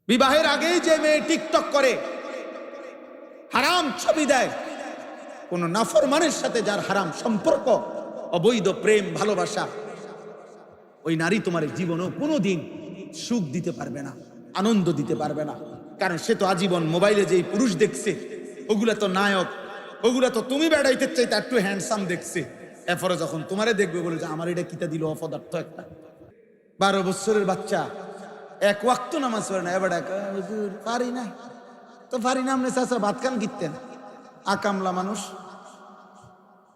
বিবাহের আগেই যে মেয়ে টিকটক করে, হারাম ছবি দেয়, কোন নাফরমানের সাথে যার হারাম সম্পর্ক, অবৈধ প্রেম ভালোবাসা, ওই নারী তোমার জীবনও কোনোদিন সুখ দিতে পারবে না, আনন্দ দিতে পারবে না। কারণ সে তো আজীবন মোবাইলে যেই পুরুষ দেখছে ওগুলা তো নায়ক, ওগুলা তো তুমি বেড়াইতে চাইতে একটু হ্যান্ডসাম দেখছে। এরপরে যখন তোমারে দেখবে বলে যে আমার এটা কিতা দিল অপদার্থ একটা। 12 বছরের বাচ্চা এক ওয়াক্ত নামাজ পড়ে না, এবার পারি না তো পারি না। আপনি চাচা ভাত খান কিনতেন আকামলা মানুষ।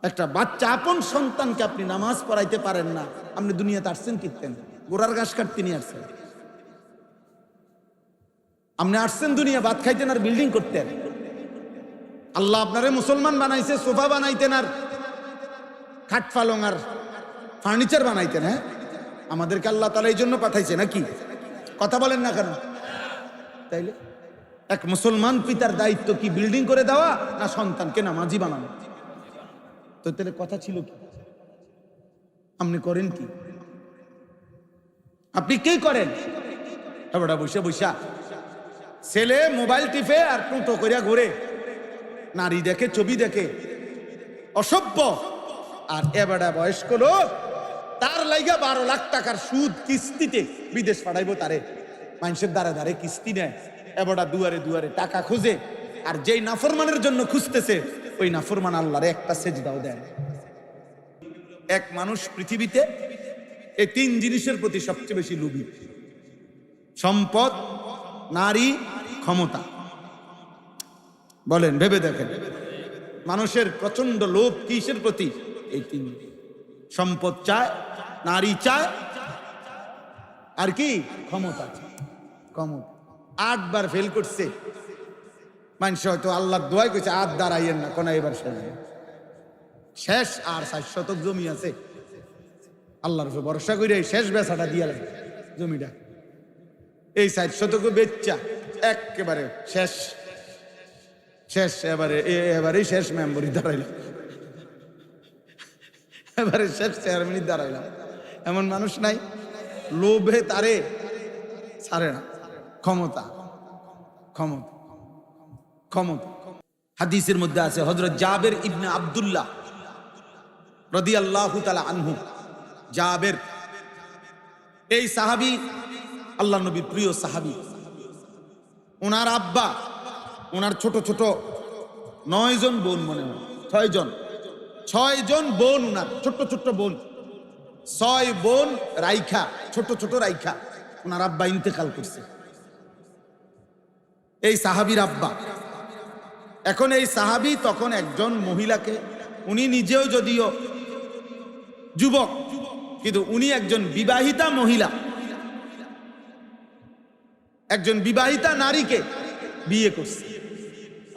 একটা বাচ্চা আপন সন্তানকে আপনি নামাজ পড়াইতে পারেন না, আপনি দুনিয়াতে আসছেন কিনতেন? গোড়ার ঘাস কাটতে নিয়ে আসছেন। আপনি আসছেন দুনিয়া ভাত খাইতেন আর বিল্ডিং করতেন। আল্লাহ আপনারে মুসলমান বানাইছে, সোফা বানাইতেন আর খাট পালং আর ফার্নিচার বানাইতেন। হ্যাঁ, আমাদেরকে আল্লাহ তাআলা এই জন্য পাঠাইছে নাকি? কথা বলেন না কেন? তাইলে এক মুসলমান পিতার দায়িত্ব কি বিল্ডিং করে দেওয়া না সন্তানকে নামাজি বানানো? তো তাহলে কথা ছিল কি? আপনি করেন কি? আপনি কে করেন? এবার বসে বসা ছেলে মোবাইল টিপে আর টুটো করিয়া ঘুরে, নারী দেখে, ছবি দেখে, অসভ্য। আর এবারে বয়স্ক লোক, তার লাইগা 12 লাখ টাকার সুদ কিস্তিতে বিদেশ পাঠাইবো তারে। মানুষের দ্বারে দ্বারে কিস্তি নেয়, এবারে দুয়ারে দুয়ারে টাকা খুঁজে। আর যেই নাফরমানের জন্য খুঁজতেছে ওই নাফরমান আল্লাহরে একটা সেজদাও দেয়। এক মানুষ পৃথিবীতে এই 3 জিনিসের প্রতি সবচেয়ে বেশি লোভী: সম্পদ, নারী, ক্ষমতা। বলেন, ভেবে দেখেন, মানুষের প্রচন্ড লোভ কিসের প্রতি? এই 3। সম্পদ চায়, নারী চায়, আর কি? ক্ষমতা চায়। ক্ষমতা 8 বার ফেল করছে মানুষ, হয়তো আল্লাহর দোয়াই কইছে আর দাঁড়াইয়েন না, কোন এবার শেষ। আর 4 শতক জমি আছে, আল্লাহর উপর ভরসা করে শেষ বেচাটা দিয়ে লাগে জমিটা। এই 4 শতক বেচা একেবারে শেষ শেষ। এবারেই শেষ মেম্বরি দাঁড়াইলাম, এবারে শেষ চেয়ারম্যানই দাঁড়াইলাম। এমন মানুষ নাই? লোভে তারে ছাড়ে না। ক্ষমতা, ক্ষমতা, ক্ষমতা। হাদিসের মধ্যে আছে, হযরত জাবের ইবনে আব্দুল্লাহ রাদিয়াল্লাহু তাআলা আনহু, জাবের এই সাহাবী আল্লাহর নবীর প্রিয় সাহাবী। ওনার আব্বা, ওনার ছোট ছোট 9 জন বোন, মনে হয় 6 জন বোন, ওনার ছোট ছোট বোন, 6 বোন রাইখা, ছোট ছোট রাইখা ওনার আব্বা ইন্তেকাল করছে। এই সাহাবীর আব্বা। এখন এই সাহাবী তখন একজন মহিলাকে, উনি নিজেও যদিও যুবক, কিন্তু উনি একজন বিবাহিতা মহিলা, একজন বিবাহিতা নারীকে বিয়ে করছে।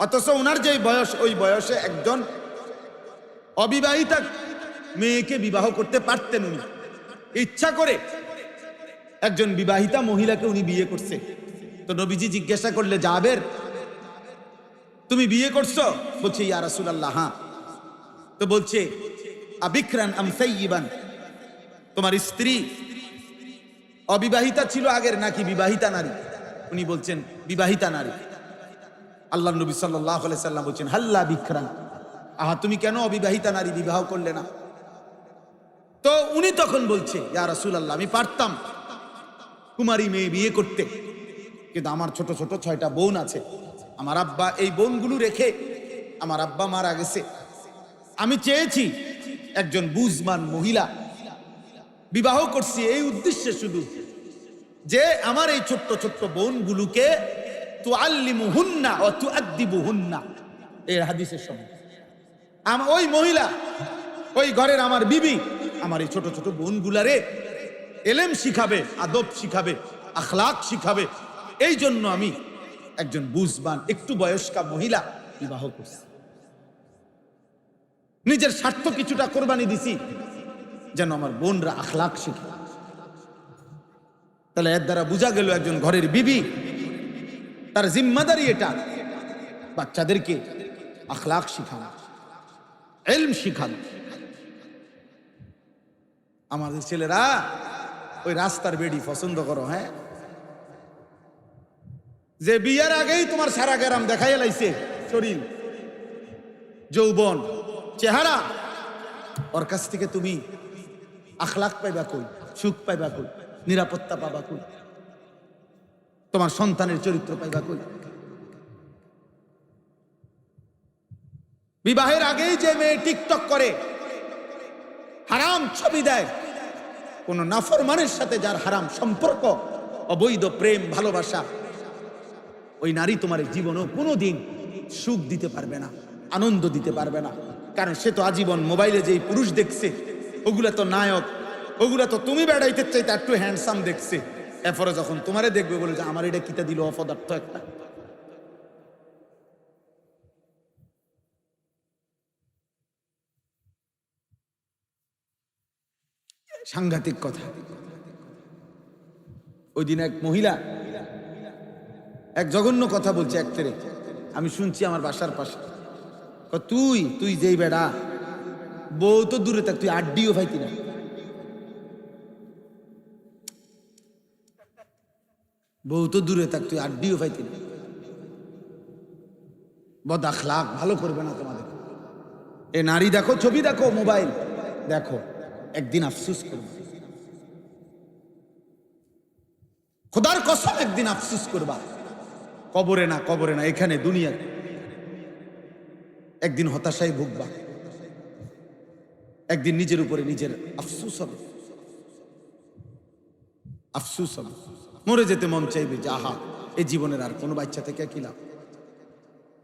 অথচ ওনার যে বয়স, ওই বয়সে একজন অবিবাহিতা মেয়েকে বিবাহ করতে পারতেন। উনি ইচ্ছা করে একজন বিবাহিতা মহিলাকে উনি বিয়ে করছে। তো নবীজি জিজ্ঞাসা করলে, জাবের তুমি বিয়ে করছো? বলছে, ইয়া রাসূলুল্লাহ, হ্যাঁ। তো বলছে, আবিকরান আম সাইয়িবান, তোমার স্ত্রী অবিবাহিতা ছিল আগের নাকি বিবাহিতা নারী? উনি বলছেন বিবাহিতা নারী। আল্লাহর নবী সাল্লাল্লাহু আলাইহি সাল্লাম বলছেন, হাল্লা বিকরান, আহা তুমি কেন অবিবাহিতা নারী বিবাহ করলে না? তো উনি তখন বলছে, ইয়া রাসূলুল্লাহ, আমি পারতাম কুমারী মেয়ে বিয়ে করতে, কিন্তু আমার ছোট ছোট 6টা বোন আছে। আমার আব্বা এই বোনগুলো রেখে, আমার আব্বা মারা গেছে। আমি চেয়েছি একজন বুঝমান মহিলা বিবাহ করছি এই উদ্দেশ্যে শুধু, যে আমার এই ছোট্ট ছোট্ট বোনগুলোকে তুআল্লিমুহুন্না ওয়া তুআদ্দিবুহুন্না। এই হাদিসের সঙ্গে ওই মহিলা, ওই ঘরের আমার বিবি, আমার এই ছোট ছোট বোনগুলারে এলেম শিখাবে, আদব শিখাবে, আখলাক শিখাবে। এই জন্য আমি একজন বুঝবান একটু বয়স্কা মহিলা বিবাহ করছি। নিজের স্বার্থ কিছুটা কোরবানি দিছি যেন আমার বোনরা আখলাক শিখে। তাহলে এর দ্বারা বোঝা গেল একজন ঘরের বিবি, তার জিম্মাদারি এটা বাচ্চাদেরকে আখলাক শিখানো, ইলম শিখানো। আমাদের ছেলেরা ওই রাস্তার বেড়ি পছন্দ করো, হ্যাঁ, যে বিয়ের আগেই তোমার সারা গেরাম দেখাই লাইছে, শরীর, যৌবন, চেহারা, ওর কাছ থেকে তুমি আখলাক পাইবা কই, সুখ পাইবা কই, নিরাপত্তা পাবা কই, তোমার সন্তানের চরিত্র পাইবা কই? বিবাহের আগেই যে মেয়ে টিকটক করে, হারাম ছবি দেয়, কোন নাফরমানের সাথে যার হারাম সম্পর্ক, অবৈধ প্রেম ভালোবাসা, ওই নারী তোমার জীবনও কোনোদিন সুখ দিতে পারবে না, আনন্দ দিতে পারবে না। কারণ সে তো আজীবন মোবাইলে যেই পুরুষ দেখছে, ওগুলা তো নায়ক, ওগুলা তো তুমি বেড়াইতে চাইতে একটু হ্যান্ডসাম দেখছে। এরপরে যখন তোমারে দেখবে বলে যে আমার এটা কিতা দিল অপদার্থ একটা, সাংঘাতিক কথা। ওই দিন এক মহিলা এক জঘন্য কথা বলছে এক তেরে, আমি শুনছি আমার বাসার পাশে। তুই তুই যেই বেড়া, বউ তো দূরে থাক, তুই আড্ডিও পাইতি না। বউ তো দূরে থাক, তুই আড্ডিও পাইতি না। বদ আখলাক ভালো করবে না তোমাদের। এ নারী দেখো, ছবি দেখো, মোবাইল দেখো, একদিন আফসুস করবে, খোদার কসম একদিন আফসুস করবা। কবরে না, কবরে না, এখানে দুনিয়াতে একদিন হতাশায় ভুগবা, একদিন নিজের উপরে নিজের আফসুস হবে, আফসুস হবে। মরে যেতে মন চাইবে যে আহা, এই জীবনের আর কোনো বাচ্চা থেকে কি লাভ।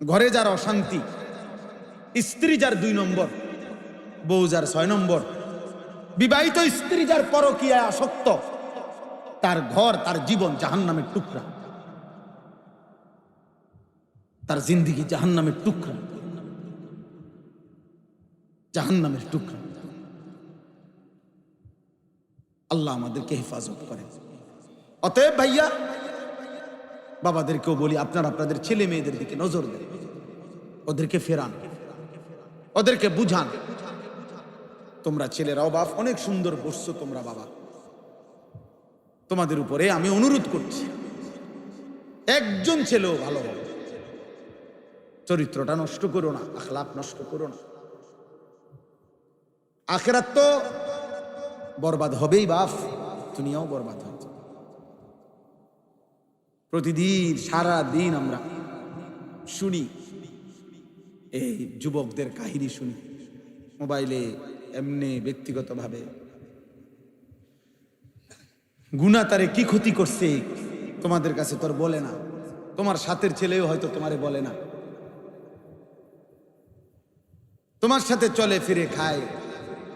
ঘরে যার অশান্তি, স্ত্রী যার 2 নম্বর, বউ যার 6 নম্বর, বিবাহিত স্ত্রী যার পরকীয়ায় আসক্ত, তার ঘর, তার জীবন জাহান্নামের টুকরা, তার জিন্দেগি জাহান্নামের টুকরা, জাহান্নামের টুকরা। আল্লাহ আমাদেরকে হেফাজত করেন। অতএব ভাইয়া, বাবাদেরকেও বলি, আপনারা আপনাদের ছেলে মেয়েদের দিকে নজর দেন, ওদেরকে ফেরান, ওদেরকে বুঝান। তোমরা ছেলেরাও বাপ অনেক সুন্দর বসছো তোমরা বাবা, তোমাদের উপরে আমি অনুরোধ করছি, একজন ছেলেও ভালো হবে, চরিত্রটা নষ্ট করো না, আখলাক নষ্ট করো না। আখেরাত তো বরবাদ হবেই বাপ, দুনিয়াও বরবাদ হবে। প্রতিদিন সারা দিন আমরা শুনি, এই যুবকদের কাহিনী শুনি মোবাইলে, এমনি ব্যক্তিগতভাবে। গুনাহ তারে কি ক্ষতি করছে তোমাদের কাছে তোর বলে না, তোমার সাথের ছেলেও হয়তো তোমারে বলে না, তোমার সাথে চলে ফিরে খায়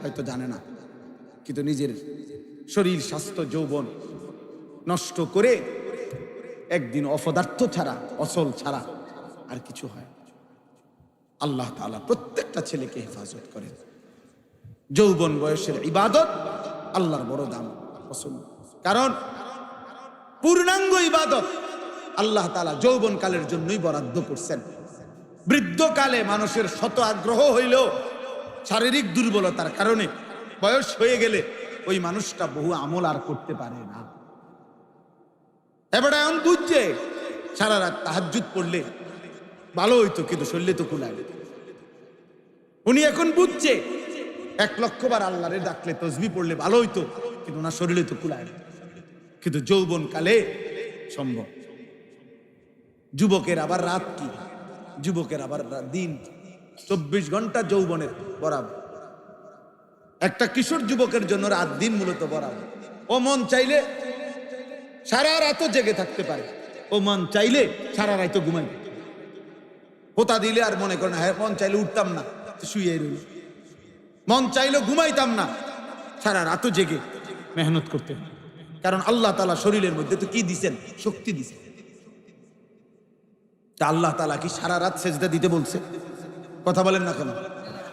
হয়তো জানে না, কিন্তু নিজের শরীর, স্বাস্থ্য, যৌবন নষ্ট করে একদিন অপদার্থ ছাড়া, অসল ছাড়া আর কিছু হয়। আল্লাহ তাআলা প্রত্যেকটা ছেলেকে হেফাজত করেন। যৌবন বয়সের ইবাদত আল্লাহর বড় দাম পছন্দ, কারণ পূর্ণাঙ্গ ইবাদত আল্লাহ তাআলা যৌবন কালের জন্যই বরাদ্দ করছেন। বৃদ্ধকালে মানুষের শত আগ্রহ হইলেও শারীরিক দুর্বলতার কারণে বয়স হয়ে গেলে ওই মানুষটা বহু আমল আর করতে পারে না। এবারে এমন বুঝছে সারা রাত তাহাজ্জুদ পড়লে ভালো হইতো, কিন্তু শরীরে তো কুলায়। উনি এখন বুঝছে 1 লক্ষ বার আল্লাহরে ডাকলে, তসবিহ পড়লে ভালো হইতো, কিন্তু ওনার শরীরে তো কুলায়। কিন্তু যৌবন কালে সম্ভব। যুবকের আবার রাত কি, যুবকের আবার দিন, 24 ঘন্টা যৌবনের বরাবর। একটা কিশোর যুবকের জন্য রাত দিন মূলত বরাবর। ও মন চাইলে সারা রাতও জেগে থাকতে পারে, ও মন চাইলে সারা রাতও ঘুমাই। হোতা দিলে আর মনে করেন হ্যাঁ মন চাইলে উঠতাম না, শুয়ে রইল। মন চাইলে ঘুমাইতাম না, সারা রাতও জেগে মেহনত করতে। কারণ আল্লাহ তাআলা শরীরের মধ্যে তো কি দিছেন? শক্তি দিছেন। তা আল্লাহ তাআলা কি সারা রাত সেজদা দিতে বলছে? কথা বলেন না কেন?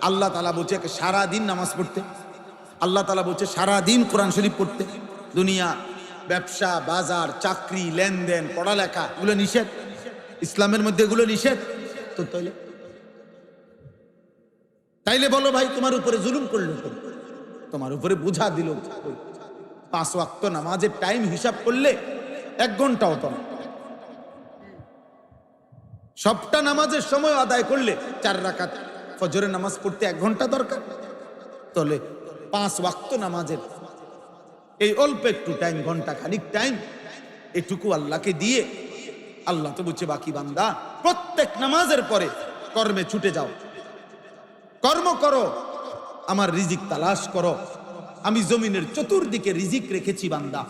আল্লাহ তাআলা বলছে সারা দিন নামাজ পড়তে, আল্লাহ তাআলা বলছে সারা দিন কোরআন শরীফ পড়তে। দুনিয়া, ব্যবসা, বাজার, চাকরি, লেনদেন, পড়ালেখা এগুলো নিষেধ, ইসলামের মধ্যে এগুলো নিষেধ। তো তাইলে বলো ভাই, তোমার উপরে জুলুম করলো, তোমার উপরে বোঝা দিল। 5 ওয়াক্ত নামাজের টাইম হিসাব করলে 1 ঘন্টাও তো না। সবটা নামাজের সময় আদায় করলে 4 রাকাত ফজরের নামাজ পড়তে 1 ঘন্টা দরকার, তাহলে 5 ওয়াক্ত নামাজের এই অল্প একটু টাইম, ঘন্টা খানিক টাইম, এটুকু আল্লাহকে দিয়ে, আল্লাহ তো বলছে বাকি বান্দা প্রত্যেক নামাজের পরে কর্মে ছুটে যাও, কর্ম করো, আমার রিজিক তালাশ করো। আমি জমিনের চতুর্দিকে রিজিক রেখেছি বান্দা,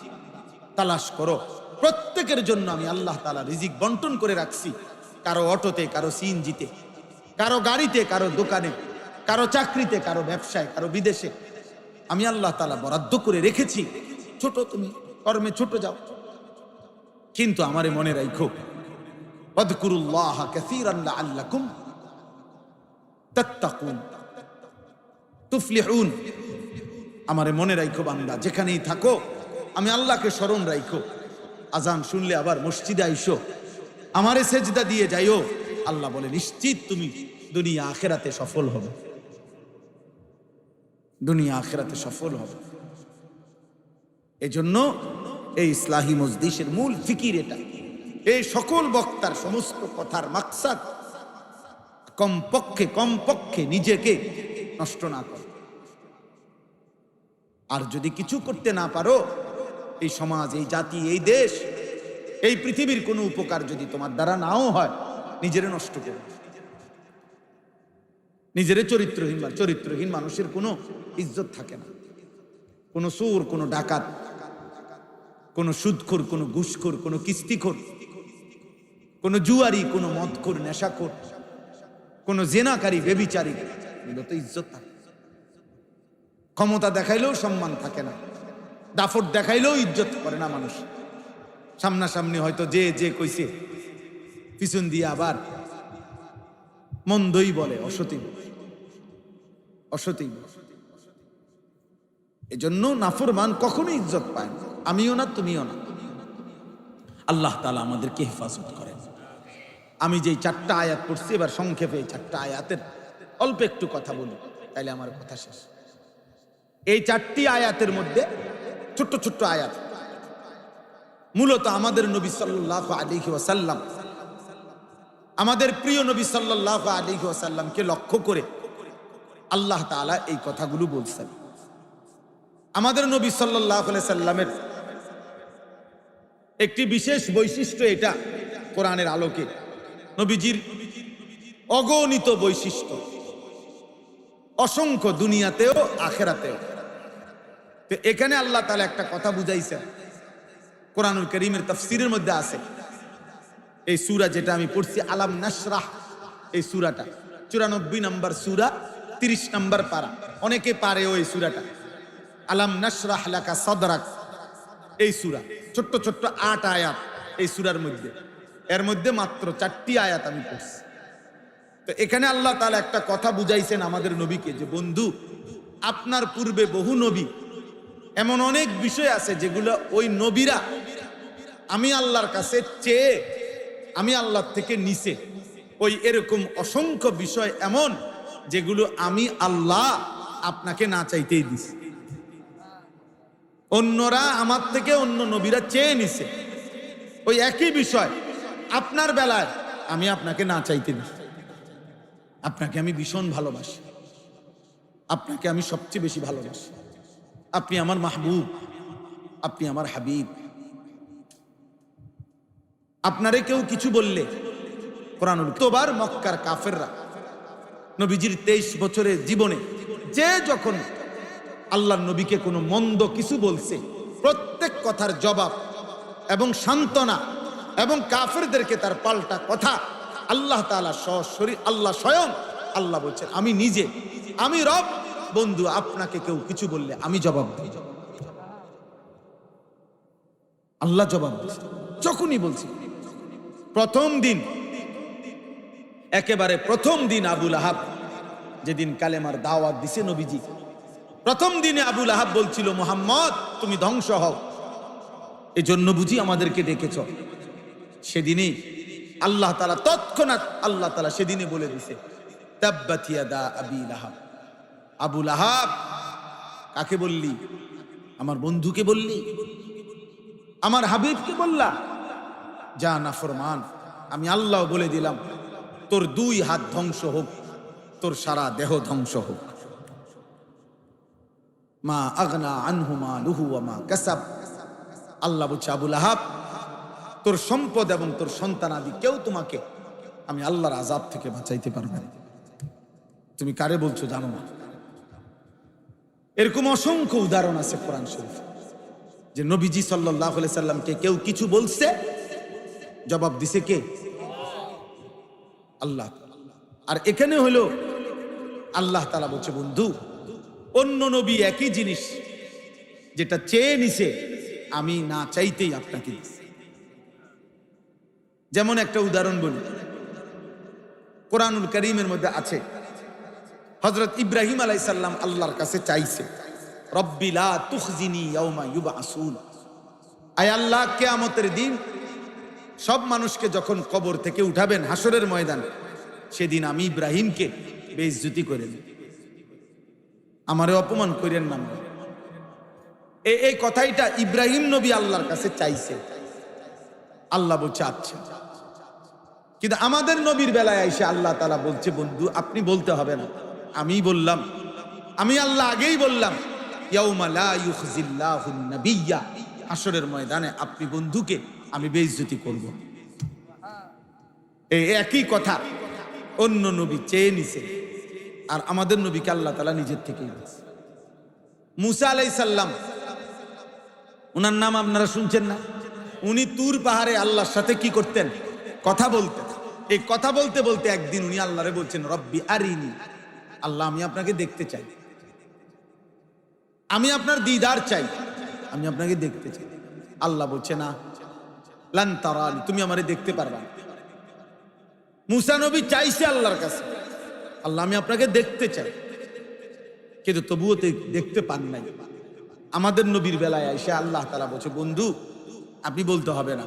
তালাশ করো। প্রত্যেকের জন্য আমি আল্লাহ তাআলা রিজিক বন্টন করে রাখছি, কারো অটোতে, কারো সিএনজিতে, কারো গাড়িতে, কারো দোকানে, কারো চাকরিতে, কারো ব্যবসায়, কারো বিদেশে। আমি আল্লাহ তাআলা বরাদ্দ করে রেখেছি, ছোট তুমি কর্মে ছোট যাও। কিন্তু আমারে মনে রাখো, ওয়াযকুরুল্লাহ কাসীরান লাআল্লাকুম তাত্তাকুন তুফলিহুন। আমারে মনে রাখো বান্দা, যেখানেই থাকো আমি আল্লাহকে স্মরণ রাখো। আজান শুনলে আবার মসজিদে আইসো, আমারে সেজদা দিয়ে যাইও। আল্লাহ বলে নিশ্চিত তুমি দুনিয়া আখিরাতে সফল হবে, দুনিয়া আখিরাতে সফল হবে। এজন্য এই ইসলাহি মজলিসের মূল ফিকির এটা। এই সকল বক্তার সমস্ত কথার মাকসাদ কমপক্ষে নিজেকে নষ্ট না করো। আর যদি কিছু করতে না পারো, এই সমাজ, এই জাতি, এই দেশ, এই পৃথিবীর কোনো উপকার যদি তোমার দ্বারা নাও হয়, নিজেরে নষ্ট করো। নিজেরে চরিত্রহীন মানুষের কোনো ইজ্জত থাকে না। কোনো চোর, কোনো ডাকাত, কোনো সুদখোর, কোনো ঘুষখোর, কোনো কিস্তিখোর, কোনো জুয়ারি, কোনো মদখোর, নেশাখোর, কোনো জেনাকারী, বেবিচারী, এগুলো তো ইজ্জত থাকে। ক্ষমতা দেখাইলেও সম্মান থাকে না, দাফট দেখাইলেও ইজ্জত করে না মানুষ। সামনাসামনি হয়তো যে কইছে, পিছন দিয়ে আবার মন্দই বলে, অসতী। এজন্য নাফরমান কখনো ইজ্জত পায় না, আমিও না, তুমিও না। আল্লাহ তাআলা আমাদেরকে হেফাজত করেন। আমি যেই 4টা আয়াত পড়ছি, এবার সংক্ষেপে এই 4টা আয়াতের অল্প একটু কথা বলি, তাইলে আমার কথা শেষ। এই 4টি আয়াতের মধ্যে ছোট্ট ছোট্ট আয়াত, মূলত আমাদের নবী সাল্লাল্লাহু আলাইহি ওয়াসাল্লাম, আমাদের প্রিয় নবী সাল্লাল্লাহু আলাইহি ওয়াসাল্লামকে লক্ষ্য করে আল্লাহ তাআলা এই কথাগুলো বলছেন। আমাদের নবী সাল্লাল্লাহু আলাইহি সাল্লামের একটি বিশেষ বৈশিষ্ট্য এটা, কোরআনের আলোকে নবীজির অগণিত বৈশিষ্ট্য, অসংখ্য, দুনিয়াতেও আখিরাতেও। তো এখানে আল্লাহ তাআলা একটা কথা বুঝাইছেন, কোরআনুল কারীমের তাফসীরের মধ্যে আছে। এই সূরা যেটা আমি পড়ছি, আলাম নাশরাহ, এই সূরাটা 94 নম্বর সূরা, 30 নম্বর পারা। অনেকে পারেও এই সূরাটা, আলাম নাশরাহ লাকা সাদরাক। এই সূরা ছোট্ট ছোট্ট 8 আয়াত এই সূরার মধ্যে, এর মধ্যে মাত্র 4টি আয়াত আমি পড়ছি। তো এখানে আল্লাহ তাআলা একটা কথা বুঝাইছেন আমাদের নবীকে, যে বন্ধু, আপনার পূর্বে বহু নবী, এমন অনেক বিষয় আছে যেগুলো ওই নবীরা আমি আল্লাহর কাছে চেয়ে, আমি আল্লাহর থেকে নিছে। ওই এরকম অসংখ্য বিষয় এমন যেগুলো আমি আল্লাহ আপনাকে না চাইতেই দিছি। অন্যরা আমার থেকে, অন্য নবীরা চেয়ে নিছে ওই একই বিষয়, আপনার বেলায় আমি আপনাকে না চাইতে দিছি। আপনাকে আমি ভীষণ ভালোবাসি, আপনাকে আমি সবচেয়ে বেশি ভালোবাসি। আপনি আমার মাহবুব, আপনি আমার হাবিব। আপনারে কেউ কিছু বললে, কোরআনুল তোবার মক্কার কাফেররা নবীজির 23 বছরের জীবনে যে যখন আল্লাহর নবীকে কোনো মন্দ কিছু বলছে, প্রত্যেক কথার জবাব এবং সান্ত্বনা এবং কাফেরদেরকে তার পাল্টা কথা আল্লাহ তাআলা সরাসরি, আল্লাহ স্বয়ং আল্লাহ বলছেন, আমি নিজে, আমি রব, বন্ধু, আপনাকে কেউ কিছু বললে আমি জবাব দিই। আল্লাহ জবাব দিচ্ছে যখনই বলছি। প্রথম দিন, একেবারে প্রথম দিন আবুল আহাব যেদিন কালেমার দাওয়াত দিছে নবীজি, প্রথম দিনে আবুল আহাব বলছিল, মুহাম্মদ তুমি ধ্বংস হও, এজন্য বুঝি আমাদেরকে ডেকেছ। সেদিনই আল্লাহ তাআলা তৎক্ষণাৎ আল্লাহ তাআলা সেদিনে বলে দিছে, তাব্বাত ইয়াদা আবি লাহাব। আবুল আহাব, কাকে বললি? আমার বন্ধুকে বললি, আমার হাবিবকে বললা? যা নাফরমান, আমি আল্লাহ বলে দিলাম তোর 2 হাত ধ্বংস হোক, তোর সারা দেহ ধ্বংস হোক। মা আগনা আনহু মালুহু ওয়া মা কাসাব। আল্লাহ বলছে, আবু লাহাব, তোর সম্পদ এবং তোর সন্তানাদি কেউ তোমাকে আমি আল্লাহর আযাব থেকে বাঁচাইতে পারবে না। তুমি কারে বলছো জানো না? এরকম অসংখ্য উদাহরণ আছে কোরআন শরীফ, যে নবীজি সাল্লাল্লাহু আলাইহি সাল্লামকে কেউ কিছু বলছে, জবাব দিছে কে? আল্লাহ। আর এখানে হলো আল্লাহ তাআলা বলছে, বন্ধু, অন্য নবী একই জিনিস যেটা চেয়ে নিছে, আমি না চাইতেই আপনাকে দিছি। যেমন একটা উদাহরণ বলি, কোরআনুল কারীমের মধ্যে আছে, হযরত ইব্রাহিম আলাইহিস সালাম আল্লাহর কাছে চাইছে, রব্বি লা তুখজিনি ইয়াউমা ইউবআসুন। আয় আল্লাহ, কিয়ামতের দিন সব মানুষকে যখন কবর থেকে উঠাবেন হাসরের ময়দানে, সেদিন আমি ইব্রাহিমকে বেইজ্জতি করে দেব, আমারে অপমান করেন না। এই কথাইটা ইব্রাহিম নবী আল্লাহর কাছে চাইছে, আল্লাহ বলছে আচ্ছা। কিন্তু আমাদের নবীর বেলায় এসে আল্লাহ তাআলা বলছে, বন্ধু আপনি বলতে হবে না, আমি বললাম, আমি আল্লাহ আগেই বললাম, ইয়াউমা লা ইউখজিল্লাহুন নাবিয়্যা, হাসরের ময়দানে আপনি বন্ধুকে আমি বেইজ্জতি করব। এই একই কথা অন্য নবী চেয়ে নিছে, আর আমাদের নবীকে আল্লাহ তাআলা নিজের থেকেই দিয়েছে। মুসা আলাইহিস সালাম, ওনার নাম আপনারা শুনছেন না? উনি তুর পাহাড়ে আল্লাহর সাথে কি করতেন? কথা বলতেন। এই কথা বলতে বলতে একদিন উনি আল্লাহরে বলছেন, রব্বি আরিনি, আল্লাহ আমি আপনাকে দেখতে চাই, আমি আপনার দিদার চাই, আমি আপনাকে দেখতে চাই। আল্লাহ বলছে, না, লান তারানি, তুমি আমারে দেখতে পারবা না। মুসা নবী চাইছে আল্লাহর কাছে, আল্লাহ আমি আপনাকে দেখতে চাই, কিন্তু তবুও দেখতে পান নাই। আমাদের নবীর বেলায় এসে আল্লাহ তাআলা বলছে, বন্ধু আপনি বলতে হবে না,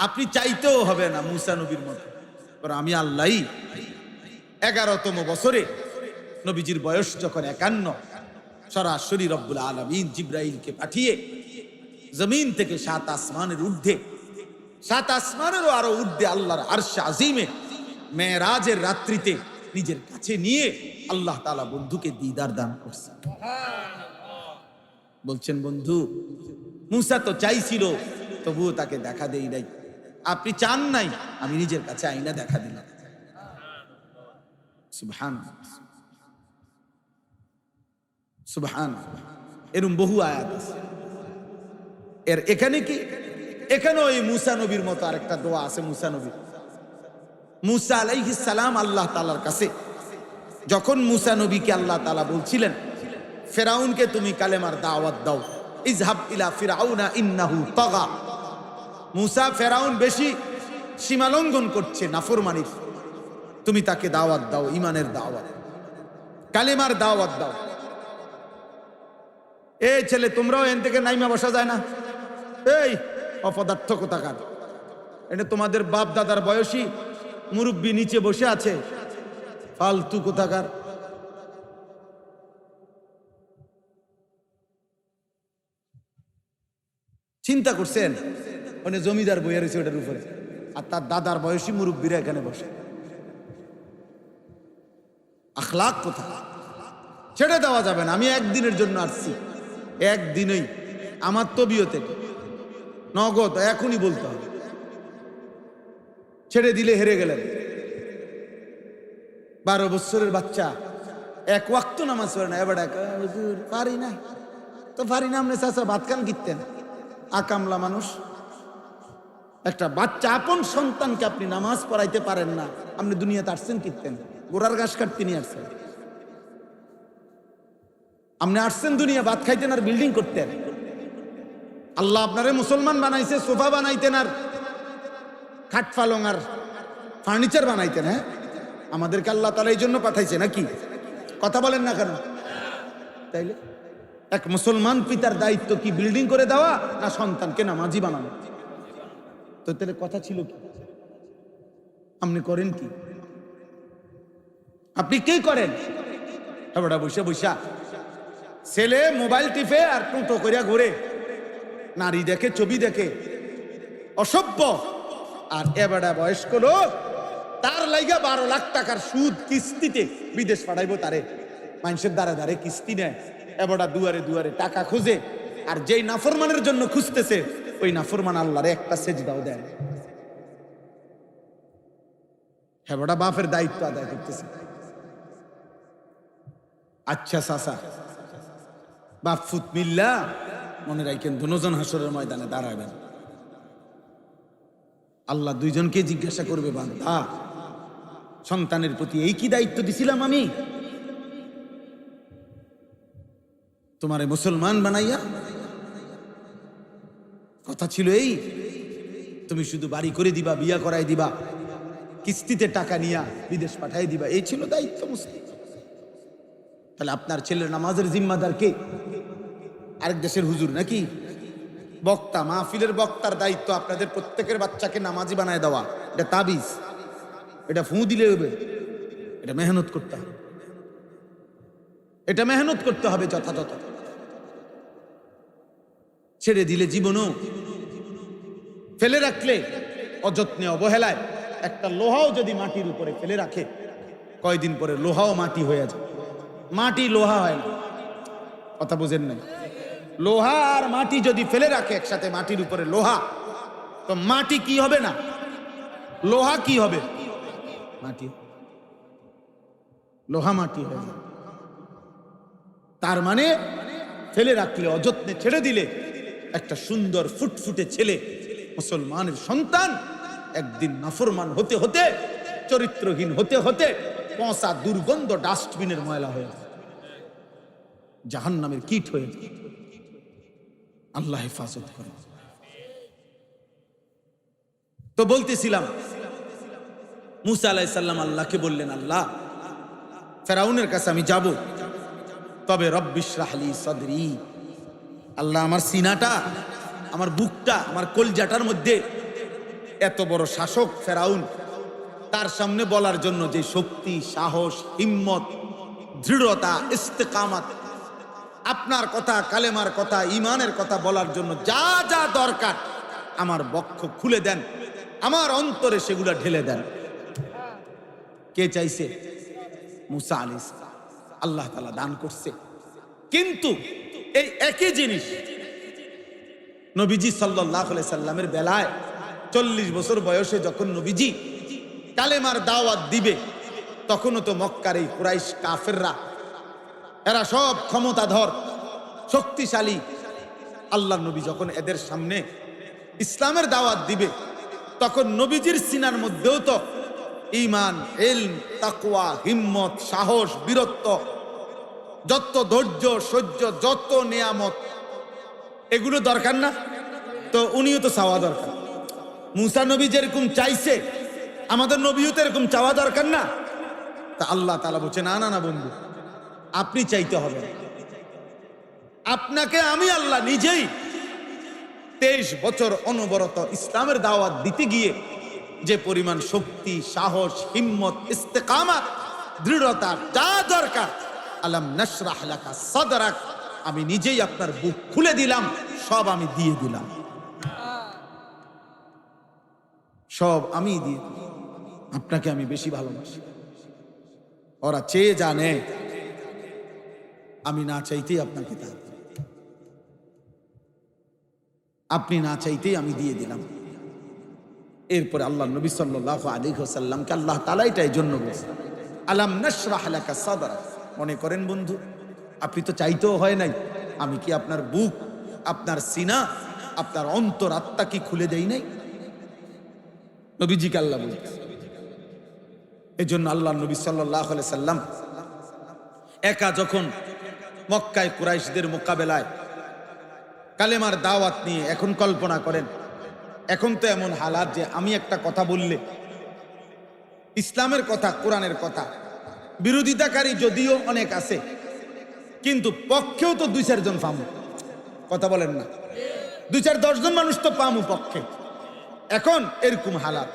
আপনি চাইতেও হবে না মুসা নবীর মতো, কারণ আমি আল্লাহই 11তম বছরে নবীজির বয়স যখন 51, সরাসরি রব্বুল আলামিন জিবরাইলকে পাঠিয়ে জমিন থেকে 7 আসমানের ঊর্ধ্বে, 7 আসমানেরও আরো ঊর্ধ্বে আল্লাহর আরশ আজিমে মেরাজের রাত্রিতে নিজের কাছে নিয়ে আল্লাহ তাআলা বন্ধুকে দিদার দান করছেন। বলছেন, বন্ধু মুসা তো চাইছিল, তবুও তাকে দেখা দেই নাই, আপনি চান নাই, আমি নিজের কাছে আইনা দেখা দিলাম। সুবহানাল্লাহ, সুবহানাল্লাহ। এরকম বহু আয়াত আছে। এখানে কি, এখানেও এই মুসা নবীর মতো আরেকটা দোয়া আছে। মুসা আলাইহিস সালাম আল্লাহ তাআলার কাছে যখন মুসা নবীকে আল্লাহ তাআলা বলছিলেন, ফেরাউনকে তুমি কালেমার দাওয়াত দাও, ইযহাব ইলা ফিরআউনা ইন্নাহু তাগা। মুসা, ফেরাউন বেশি সীমালঙ্ঘন করছে, নাফরমানির, তুমি তাকে দাওয়াত দাও, ইমানের দাওয়াত, কালেমার দাওয়াত দাও। এই ছেলে, তোমরাও এখান থেকে নাইমা বসা যায় না? এই অপদার্থ কোথাকার, এটা তোমাদের বাপ দাদার বয়সী মুরব্বী নিচে বসে আছে, ফালতু কোথাকার। চিন্তা করছেন, মানে জমিদার বইয়া রয়েছে ওটার উপরে, আর তার দাদার বয়সী মুরব্বীরা এখানে বসে। আখলাক কোথা, ছেড়ে দেওয়া যাবে না। আমি একদিনের জন্য আসছি, একদিনই আমার তবিয়তে নগদ এখনই বলতে হবে, ছেড়ে দিলে হেরে গেলেন। 12 বছরের বাচ্চা, 1 ওয়াক্ত নামাজ পড়ে না, এবার পারি না তো পারি না। আপনি চাচা ভাত খান কিনতেন, আকামলা মানুষ। একটা বাচ্চা, আপন সন্তানকে আপনি নামাজ পড়াইতে পারেন না, আপনি দুনিয়াতে আসছেন কিনতেন? গোড়ার ঘাস কাটতে নিয়ে আসছেন। আপনি আসছেন দুনিয়া ভাত খাইতেন আর বিল্ডিং করতেন। আল্লাহ আপনারে মুসলমান বানাইছে, সোফা বানাইতেন আর খাট পালং আর ফার্নিচার বানাইতেন। হ্যাঁ, আমাদেরকে আল্লাহ তাআলা এই জন্য পাঠাইছে নাকি? কথা বলেন না কেন? তাইলে এক মুসলমান পিতার দায়িত্ব কি বিল্ডিং করে দেওয়া, না সন্তানকে নামাজি বানানো? তো তাহলে কথা ছিল কি? আপনি করেন কি? আপনি কি করেন? এবারে বসে বসা ছেলে মোবাইল টিপে আর টুটো করিয়া ঘুরে, নারী দেখে, ছবি দেখে, অসভ্য। আর এবারে বয়স্ক লোক তার লাইগা 12 লাখ টাকার সুদ কিস্তিতে বিদেশ পাঠাইবো তারে। মানুষের দ্বারে দ্বারে কিস্তি নেয়, এবারটা দুয়ারে দুয়ারে টাকা খুঁজে, আর যেই নাফরমানের জন্য খুঁজতেছে ওই নাফরমান আল্লাহরে একটা সেজদাও দেয়। এবারটা বাপের দায়িত্ব আদায় করতেছে। আচ্ছা চাচা, বাপ ফুত মিল্লা মনে রাখেন দুজন হাসরের ময়দানে দাঁড়াবেন। আল্লাহ দুইজনকে জিজ্ঞাসা করবে, বান্দা সন্তানের প্রতি এই কি দায়িত্ব দিছিলাম আমি তোমারে মুসলমান বানাইয়া? কথা ছিল এই, তুমি শুধু বাড়ি করে দিবা, বিয়া করাই দিবা, কিস্তিতে টাকা নিয়া বিদেশ পাঠাই দিবা, এই ছিল দায়িত্ব মুসলিম। তাহলে আপনার ছেলের নামাজের জিম্মাদার কে? আরেক দেশের হুজুর নাকি? বক্তা, মাহফিলের বক্তার দায়িত্ব আপনাদের প্রত্যেকের বাচ্চাকে নামাজি বানায় দেওয়া। এটা তাবিজ, এটা ফু দিলে হবে? এটা মেহনত করতে হবে, এটা মেহনত করতে হবে যথাযথ। ছেড়ে দিলে জীবনও, ফেলে রাখলে অযত্নে অবহেলায়, একটা লোহাও যদি মাটির উপরে ফেলে রাখে কয়দিন পরে লোহাও মাটি হয়ে যায়। মাটি লোহা হয় না, কথা বুঝেন নাই? লোহা আর মাটি যদি ফেলে রাখে একসাথে মাটির উপরে লোহা, তো মাটি কি হবে না, লোহা কি হবে? মাটি, লোহা মাটি হয়ে যায়। তার মানে ফেলে রাখলে, অযত্নে ছেড়ে দিলে একটা সুন্দর ফুটফুটে ছেলে, মুসলমানের সন্তান একদিন নাফরমান হতে হতে, চরিত্রহীন হতে হতে পচা দুর্গন্ধ ডাস্টবিনের ময়লা হয়ে যায়, জাহান্নামের কীট হয়ে যায়। আল্লাহ হেফাজত করে। তো বলতেছিলাম, মুসা আলাইহিস সালাম আল্লাহকে বললেন, আল্লাহ ফেরাউনের কাছে আমি যাব, তবে রব্বিশরাহ লি সাদরি, আল্লাহ আমার সিনাটা, আমার বুকটা, আমার কলজাটার মধ্যে এত বড় শাসক ফেরাউন, তার সামনে বলার জন্য যে শক্তি, সাহস, হিম্মত, দৃঢ়তা, ইস্তেকামাত, আপনার কথা, কালেমার কথা, ইমানের কথা বলার জন্য যা যা দরকার আমার বক্ষ খুলে দেন, আমার অন্তরে সেগুলা ঢেলে দেন। কে চাইছে? মুসা আলাইহিস সালাম। আল্লাহ তাআলা দান করছে। কিন্তু এই একই জিনিস নবীজি সাল্লাল্লাহু আলাইহি সাল্লামের বেলায় 40 বছর বয়সে যখন নবীজি কালেমার দাওয়াত দিবে, তখনও তো মক্কার এই কুরাইশ কাফেররা, এরা সব ক্ষমতাধর, শক্তিশালী। আল্লাহ নবী যখন এদের সামনে ইসলামের দাওয়াত দিবে, তখন নবীজির সিনার মধ্যেও তো ঈমান, ইলম, তাকওয়া, হিম্মত, সাহস, বীরত্ব, যত ধৈর্য, সহ্য, যত নিয়ামত, এগুলো দরকার না? তো উনিও তো চাওয়া দরকার। মুসা নবী যেরকম চাইছে, আমাদের নবীও তো এরকম চাওয়া দরকার না? তা আল্লাহ তাআলা বলছে, না না না বন্ধু, আপনি চাইতে হবে, আপনাকে আমি আল্লাহ নিজেই 23 বছর অনবরত ইসলামের দাওয়াত দিতে গিয়ে যে পরিমাণ শক্তি, সাহস, হিম্মত, ইস্তেকামাত, দৃঢ়তা যা দরকার, আলাম নাশরাহ লাকা সাদরাক, আমি নিজেই আপনার বুক খুলে দিলাম, সব আমি দিয়ে দিলাম, সব আমি দিয়ে দিলাম। আপনাকে আমি বেশি ভালোবাসি। ওরা চেয়ে জানে, আমি না চাইতেই আপনাকে তা, আপনি না চাইতেই আমি দিয়ে দিলাম। এরপরে আল্লাহ নবী সাল্লাল্লাহু আলাইহি ওয়াসাল্লামকে আল্লাহ তাআলা এটাই জন্য বলেছেন, আলাম নাশরাহ লাকা সাদরাক। মনে করেন বন্ধু, আপনি তো চাইতেও হয় নাই, আমি কি আপনার বুক, আপনার সিনা, আপনার অন্তর, আত্মা কি খুলে দেই নাই? নবীজিকে আল্লাহ বলছেন। এই জন্য আল্লাহ নবী সাল্লাল্লাহু আলাইহি সাল্লাম একা যখন মক্কায় কুরাইশদের মোকাবেলায় কালেমার দাওয়াত নিয়ে, এখন কল্পনা করেন, এখন তো এমন হালাত যে আমি একটা কথা বললে, ইসলামের কথা, কোরআনের কথা, বিরোধিতাকারী যদিও অনেক আছে, কিন্তু পক্ষেও তো 2-4 জন পামু, কথা বলেন না? 2-4-10 জন মানুষ তো পামু পক্ষে। এখন এরকম হালাত।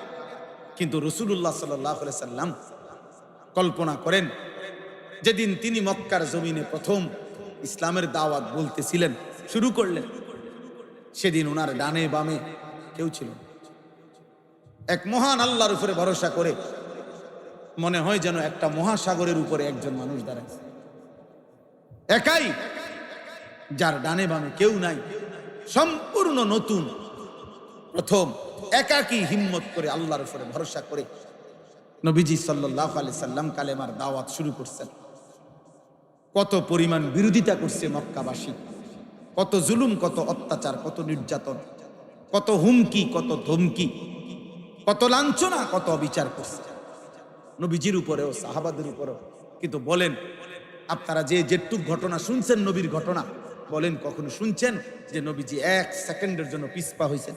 কিন্তু রাসূলুল্লাহ সাল্লাল্লাহু আলাইহি সাল্লাম কল্পনা করেন, যেদিন তিনি মক্কার জমিনে প্রথম ইসলামের দাওয়াত বলতেছিলেন, শুরু করলেন, সেদিন ওনার ডানে বামে কেউ ছিল না। এক মহান আল্লাহর উপরে ভরসা করে মনে হয় যেন একটা মহাসাগরের উপরে একজন মানুষ দাঁড়াইছে, একাই, যার ডানে বামে কেউ নাই, সম্পূর্ণ নতুন, প্রথম একাকী হিম্মত করে আল্লাহর উপরে ভরসা করে নবীজি সাল্লাল্লাহু আলাইহি সাল্লাম কালেমার দাওয়াত শুরু করছেন। কত পরিমাণ বিরোধিতা করছে মক্কাবাসী, কত জুলুম, কত অত্যাচার, কত নির্যাতন, কত হুমকি, কত ধমকি, কত লাঞ্ছনা, কত অবিচার করছে নবীজির উপরেও, সাহাবাদের উপরেও। কিন্তু বলেন, আপনারা যে যেটুক ঘটনা শুনছেন নবীর ঘটনা, বলেন কখনো শুনছেন যে নবীজি 1 সেকেন্ডের জন্য পিছপা হয়েছেন?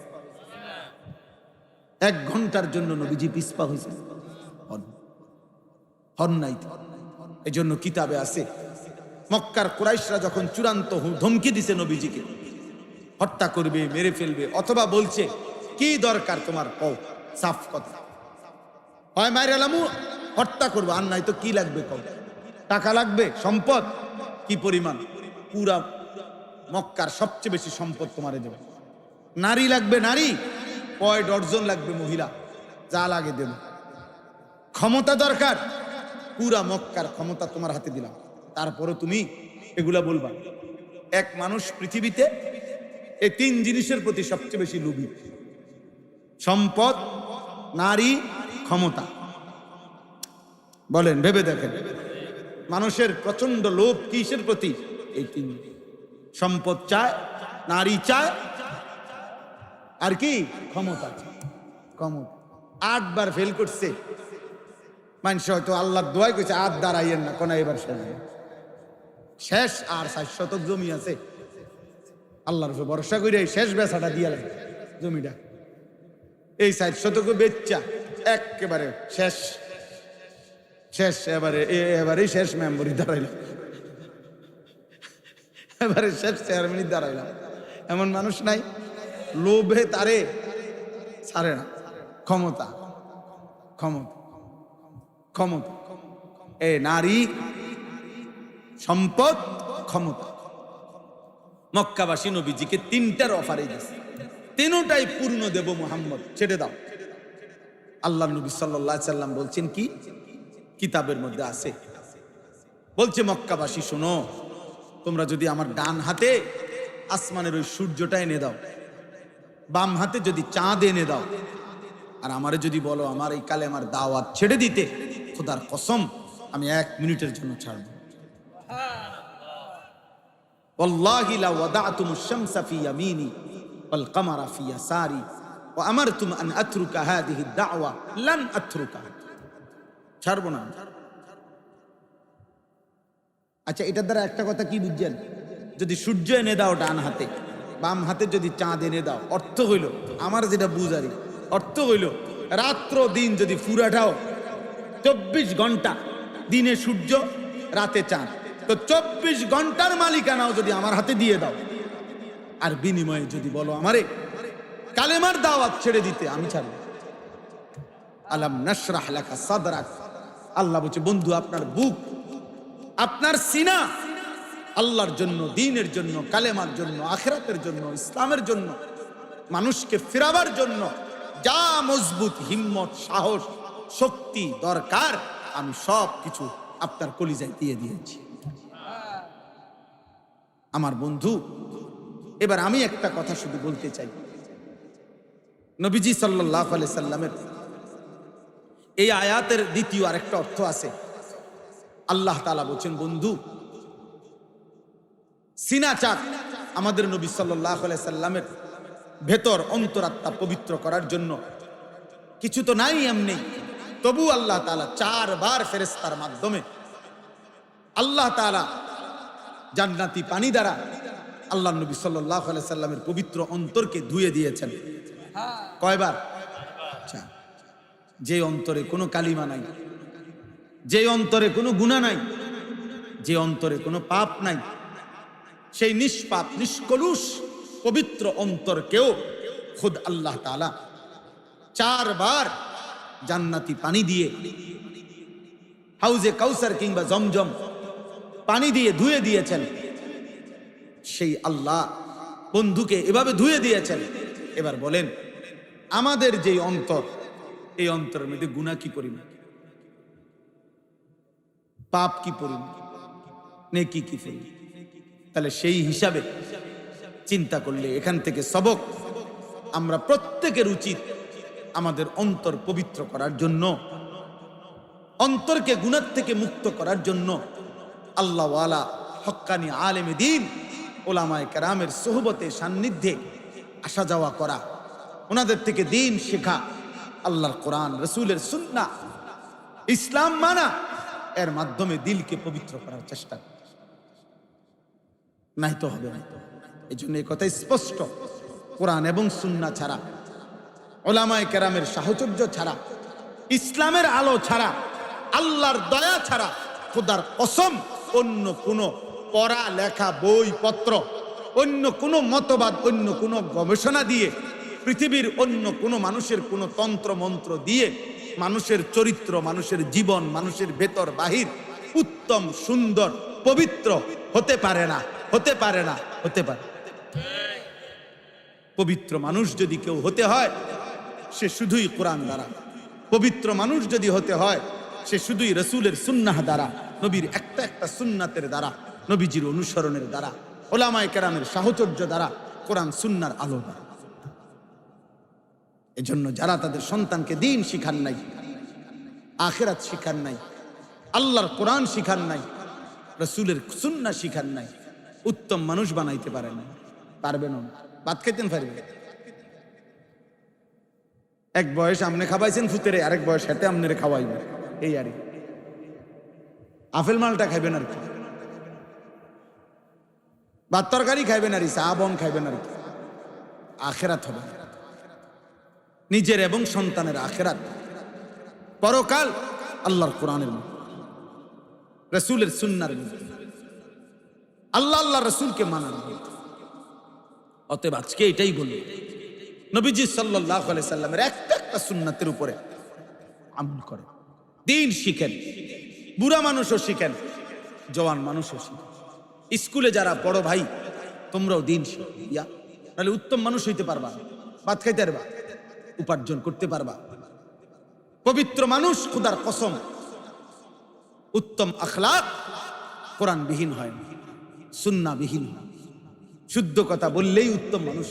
1 ঘন্টার জন্য নবীজি পিছপা হয়েছেন? হন নাই। এই জন্য কিতাবে আছে, মক্কার কুরাইশরা যখন চূড়ান্ত ধমকি দিছে নবীজিকে, হত্যা করবে, মেরে ফেলবে, অথবা বলছে কি দরকার তোমার, কও সাফ কথা, হয় মায়ের এলামু হত্যা করবো, আর নাই তো কি লাগবে কও, টাকা লাগবে, সম্পদ কি পরিমাণ, পুরা মক্কার সবচেয়ে বেশি সম্পদ তোমারে দেবে, নারী লাগবে, নারী কয় ডজন লাগবে, মহিলা যা লাগে দেবে, ক্ষমতা দরকার, পুরা মক্কার ক্ষমতা তোমার হাতে দিলাম, তারপরে তুমি এগুলা বলবা। এক মানুষ পৃথিবীতে এই 3 জিনিসের প্রতি সবচেয়ে বেশি লোভী: সম্পদ, নারী, ক্ষমতা। বলেন, ভেবে দেখেন, মানুষের প্রচন্ড লোভ কিসের প্রতি? এই 3, সম্পদ চায়, নারী চায়, আর কি? ক্ষমতা চায়। ক্ষমতা 8 বার ফেল করছে মানুষ, হয়তো আল্লাহর দোয়াই কইছে আর দাঁড়াইয়েন না, কোন এবার শেষ, আর 60 শতক জমি আছে, আল্লাহর উপর ভরসা করে শেষ বেচাটা দিয়ে লাগে জমিটা, এই 60 শতক বেচা একেবারে শেষ, এবারে শেষ মেম্বরি দাঁড়াইলাম, এবারে শেষ চেয়ারম্যানই দাঁড়াইলাম। এমন মানুষ নাই? লোভে তারে ছাড়ে না। ক্ষমতা, ক্ষমতা, ক্ষমতা, এ নারী, সম্পদ, ক্ষমতা। মক্কাবাসী নবীজিকে 3টার অফারে দিয়েছে, 3টাই পূর্ণ দেব মুহাম্মদ, ছেড়ে দাও। আল্লাহ নবী সাল্লাল্লাহু আলাইহি সাল্লাম বলছেন কি, কিতাবের মধ্যে আছে, বলছে মক্কাবাসী শোনো, তোমরা যদি আমার ডান হাতে আসমানের ওই সূর্যটা এনে দাও, বাম হাতে যদি চাঁদ এনে দাও, আর আমারে যদি বলো আমার এই কালেমার দাওয়াত ছেড়ে দিতে, খোদার কসম আমি 1 মিনিটের জন্য ছাড়ব। ওয়াল্লাহি লা ওয়াদাতুমুশ শামসা ফি ইয়ামিনি ওয়াল কামারা ফি ইয়াসারি ওয়া আমারতুম আন আতরুকা হাদিহি দাওয়া লান আতরুকা, ছাড়ব না। আচ্ছা, এটার দ্বারা একটা কথা কি বুঝছেন? যদি সূর্য এনে দাও ডান হাতে, বাম হাতে যদি চাঁদ এনে দাও, অর্থ হইল, আমার যেটা বুঝারি অর্থ হইল, রাত্র দিন যদি পুরাটাও 24 ঘন্টা, দিনে সূর্য, রাতে চাঁদ, তো 24 ঘন্টার মালিকানাও যদি আমার হাতে দিয়ে দাও, আর বিনিময়ে যদি বলো আমারে কালেমার দাওয়াত ছেড়ে দিতে, আমি ছাড়ব। আলাম নাশরাহ লাকা সাদরাক, আল্লাহ বলছে বন্ধু, আপনার বুক, আপনার সিনা আল্লাহর জন্য, দ্বীনের জন্য, কালেমার জন্য, আখিরাতের জন্য, ইসলামের জন্য, মানুষকে ফেরাবার জন্য যা মজবুত হিম্মত, সাহস, শক্তি দরকার, আমি সব কিছু আপনার কলিজায় দিয়ে দিয়েছি। আমার বন্ধু, এবার আমি একটা কথা শুধু বলতে চাই, নবীজি সাল্লাল্লাহু আলাইহি সাল্লামের এই আয়াতের দ্বিতীয় আরেকটা অর্থ আছে। আল্লাহ তাআলা বলছেন, বন্ধু, সিনা চাক আমাদের নবী সাল্লাল্লাহু আলাইহি সাল্লামের ভেতর, অন্তরাত্মা পবিত্র করার জন্য কিছু তো নাই এমনি, তবু আল্লাহ তাআলা 4 বার ফেরেশতার মাধ্যমে আল্লাহ তাআলা জান্নাতি পানি দ্বারা আল্লাহ নবী সাল্লাল্লাহু আলাইহি সাল্লামের পবিত্র অন্তরকে ধুয়ে দিয়েছেন। কয়বার? যে অন্তরে কোনো কালিমা নাই, যে অন্তরে কোনো গুনাহ নাই, যে অন্তরে কোনো পাপ নাই, সেই নিষ্পাপ, নিষ্কলুষ, পবিত্র অন্তরকেও খুদ আল্লাহ তাআলা 4 বার জান্নাতি পানি দিয়ে, হাউজে কাউসার কিংবা জমজম পানি দিয়ে ধুয়ে দিয়েছেন। সেই আল্লাহ বন্ধুকে এভাবে ধুয়ে দিয়েছেন। এবার বলেন, আমাদের যে অন্তর, এই অন্তরের মধ্যে গুনাহ কি পরিমাণ? পাপ কি পরিমাণ, নেকি কি পরিমাণ। তাহলে সেই হিসাবে চিন্তা করলে এখান থেকে সবক আমরা প্রত্যেকের উচিত আমাদের অন্তর পবিত্র করার জন্য, অন্তরকে গুনাহ থেকে মুক্ত করার জন্য আল্লাহওয়ালা হক্কানি আলেমে দ্বীন ওলামায়ে কেরামের সোহবতে সান্নিধ্যে আসা যাওয়া করা, ওনাদের থেকে দ্বীন শেখা, আল্লাহর কোরআন রসুলের সুন্নাহ ইসলাম মানা, এর মাধ্যমে দিলকে পবিত্র করার চেষ্টা নাই তো হবে না। এই জন্য এই কথা স্পষ্ট, কোরআন এবং সুন্নাহ ছাড়া, ওলামায়ে কেরামের সাহচর্য ছাড়া, ইসলামের আলো ছাড়া, আল্লাহর দয়া ছাড়া খোদার কসম অন্য কোন পড়া লেখা বই পত্র, অন্য কোন মতবাদ, অন্য কোন গবেষণা দিয়ে, পৃথিবীর অন্য কোন মানুষের কোন তন্ত্র মন্ত্র দিয়ে মানুষের চরিত্র, মানুষের জীবন, মানুষের ভেতর বাহির উত্তম সুন্দর পবিত্র হতে পারে না, হতে পারে না, হতে পারে। পবিত্র মানুষ যদি কেউ হতে হয় সে শুধুই কোরআন দ্বারা, পবিত্র মানুষ যদি হতে হয় সে শুধুই রসুলের সুন্নাহ দ্বারা, নবীর একটা একটা সুন্নাতের দ্বারা, নবীজির অনুসরণের দ্বারা, ওলামায়ে কেরামের সাহচর্য দ্বারা, কোরআন সুন্নাহর আলো দ্বারা। এজন্য যারা তাদের সন্তানকে দ্বীন শিখান নাই, আখিরাত শিখান নাই, আল্লাহর কোরআন শিখান নাই, রসুলের সুন্নাহ শিখান নাই, উত্তম মানুষ বানাইতে পারে না, পারবেন না। ভাত খাইতেন পারবে, এক বয়স আমনে খাওয়াইছেন ফুতেরে, আরেক বয়স হাতে আমনে খাওয়াইবে, এই আর আপেল মালটা খাইবেন আর কি, ভাত তরকারি খাইবেন আর চা বন খাইবেন আর কি। আখেরাত হবে নিজের এবং সন্তানের আখেরাত, পরকাল আল্লাহর কোরআনের মধ্যে, রসুলের সুন্নাহর মধ্যে, আল্লাহ আল্লাহ রসুলকে মানার মধ্যে। অতএব আজকে এটাই বলবো, নবীজি সাল্লাল্লাহু আলাইহি সাল্লামের একটা একটা সুন্নাতের উপরে আমল করে দ্বীন শিখেন। বুড়া মানুষও শিখেন, জওয়ান মানুষও শিখেন। স্কুলে যারা বড় ভাই তোমরাও দ্বীন শিখো, নাহলে উত্তম মানুষ হইতে পারবা, ভাত খাইতে পারবা, উপার্জন করতে পারবা। পবিত্র মানুষ খোদার কসম উত্তম আখলাক কোরআন বিহীন হয় না, সুন্নাহ বিহীন হয়। শুদ্ধ কথা বললেই উত্তম মানুষ।